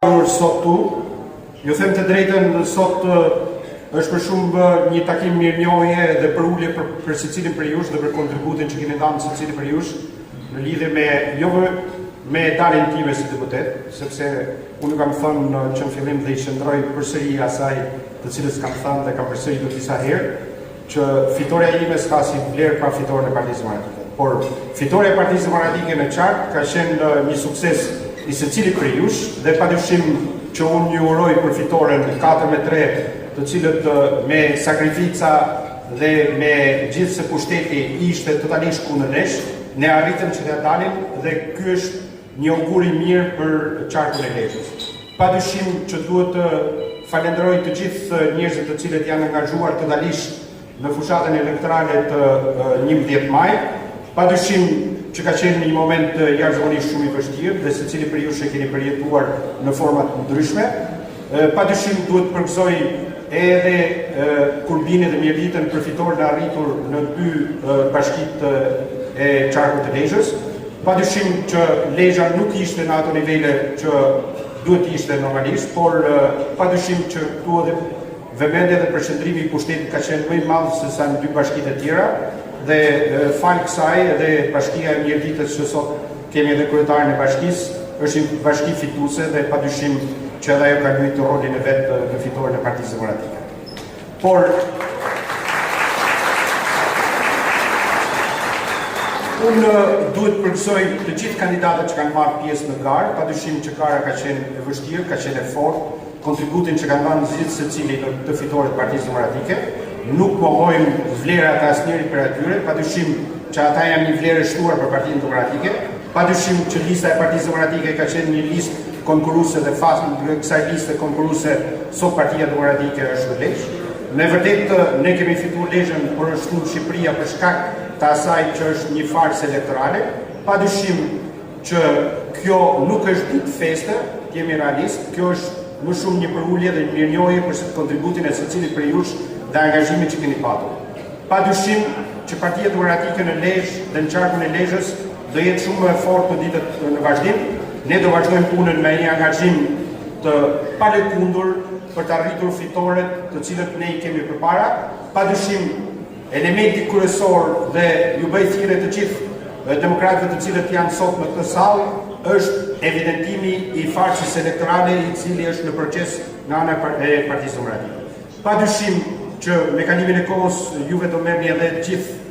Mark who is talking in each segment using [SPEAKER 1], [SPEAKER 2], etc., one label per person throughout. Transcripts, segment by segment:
[SPEAKER 1] Sot tu, ju them të drejtën, sot është për shumë një takim mirënjohje dhe për ulje për secilin për jush dhe për kontributin që keni dhënë secili për jush në lidhje me daljen time si deputet, sepse unë kam thënë që në fillim dhe i qëndroj përsëri asaj të cilës kam thënë dhe kam përsëritur disa herë që fitoria ime s'ka si vlerë pa fitoren e Partisë Demokratike. Por fitoria e Partisë Demokratike në qartë ka qenë një sukses i secili për jush dhe padyshim që unë ju uroj për fitoren 4-3, të cilët me sakrifica dhe me gjithë se pushteti ishte totalisht kundër nesh, ne arritëm që të dalim dhe ky është një augur i mirë për qarkun e Lezhës. Padyshim që duhet të falenderoj të gjithë njerëzit të cilët janë angazhuar totalisht në fushatën elektorale të 11 maj. Padyshim që ka qenë një moment jashtëzakonisht shumë i vështirë dhe secili për ju që keni përjetuar në format ndryshme. Padyshim duhet përgëzoj edhe Kurbinin dhe Mjelitën për fitoren e arritur në 2 bashkitë e qarkut të Lezhës. Padyshim që Lezhë nuk ishte në ato nivele që duhet ishte normalisht, por padyshim që këtu edhe vëmendja dhe përqendrimi i pushtetit ka qenë më i madh se sa në 2 bashkitë e tjera. Dhe falë kësaj edhe bashkia e Mjelitës që sot kemi edhe kryetarin e bashkisë, është një bashki fituese dhe padyshim që edhe ajo ka luajtur rolin e vet në fitoren e Partisë Demokratike. Por unë duhet përgëzoj të gjithë kandidatët që kanë marrë pjesë në garë, padyshim që gara ka qenë e vështirë, ka qenë e fortë, kontributin që kanë dhënë gjithë secili të fitoren e Partisë Demokratike. Nuk mohojmë vlerat e asnjërit për atyre, padyshim që ata janë një vlerë e shtuar për Partinë Demokratike, padyshim që lista e Partisë Demokratike ka qenë një listë konkurruese dhe fazë në kësaj liste konkurruese sot Partia Demokratike është në Lezhë. Me vërtet ne kemi fituar Lezhën, por është në Shqipëria për shkak të asaj që është një farsë elektorale. Padyshim që kjo nuk është ditë feste, jemi realist, kjo është më shumë një përulje dhe një mirënjohje për kontributin e secilit për jush dhe angazhimin që keni patur. Padyshim që Partia Demokratike në Lezhë dhe në qarkun e Lezhës do jetë shumë më e fortë në ditët në vazhdim. Ne do vazhdojmë punën me një angazhim të palëkundur për të arritur fitoret të cilët ne i kemi përpara. Padyshim elementi kryesor dhe ju bëj thirrje të gjithë demokratëve të cilët janë sot në këtë sallë është evidentimi i farsës elektorale i cili është në proces nga ana e Partisë Demokratike. Padyshim që me kalimin e kohës juve do merrni edhe gjithë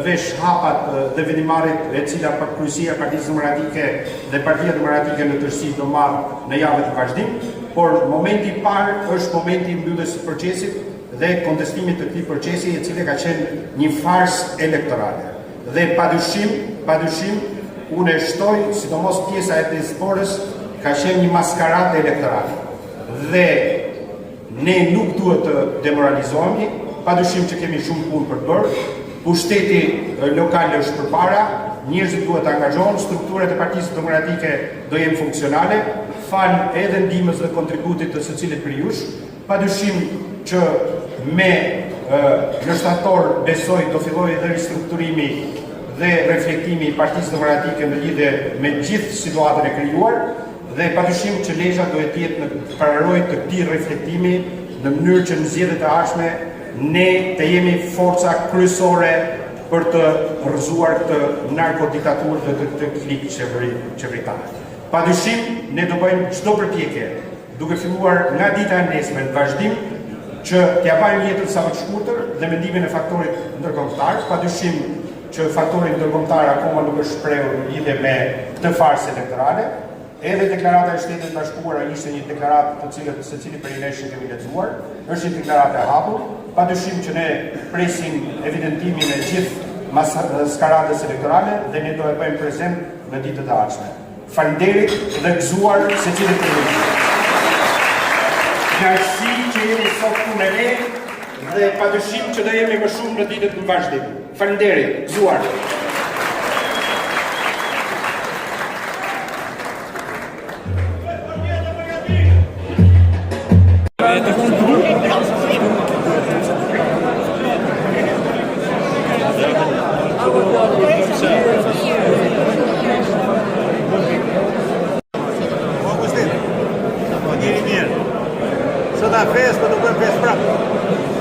[SPEAKER 1] vesh hapat dhe vendimarrjet e cila kryesia e Partisë Demokratike dhe Partia Demokratike në tërësi do marrë në javët e vazhdim, por momenti i parë është momenti i mbylljes së procesit dhe kontestimit të këtij procesi i cili ka qenë një farsë elektorale. Dhe padyshim unë e shtoj, sidomos pjesa e diasporës ka qenë një maskaradë elektorale. Dhe ne nuk duhet të demoralizohemi, padyshim që kemi shumë punë për të bërë, pushteti lokal është përpara, njerëzit duhet të angazhohen, strukturat e Partisë Demokratike do jenë funksionale, falë edhe ndihmës dhe kontributit të secilit për jush. Padyshim që me në shtator besoj do fillojë edhe ristrukturimi dhe reflektimi i Partisë Demokratike në lidhje me gjithë situatën e krijuar. Dhe padyshim që Lezhë do të jetë në pararojë të këtij reflektimi në mënyrë që në zgjedhjet e ardhshme ne të jemi forca kryesore për të rrëzuar këtë narkodiktaturë dhe këtë klik qeveritare. Padyshim ne do bëjmë çdo përpjekje, duke filluar nga dita e nesme në vazhdim, që t'ia bëjmë jetën sa më të shkurtër dhe mendimin e faktorit ndërkombëtar. Padyshim që faktori ndërkombëtar akoma nuk është shprehur në lidhje me këtë farsë elektorale. Edhe deklarata e Shtetit Bashkuar ishte një deklaratë të cilën secili prej nesh kemi lexuar, është një deklaratë e hapur. Padyshim që ne presim evidentimin e gjithë skaradës elektorale dhe ne do e bëjmë prezent në ditët e ardhshme. Faleminderit dhe gëzuar secilit prej jush. Kënaqësi që jeni sot këtu me ne dhe padyshim që do jemi më shumë në ditët në vazhdim. Faleminderit, gëzuar.
[SPEAKER 2] festë, po do bëjmë festë prapë.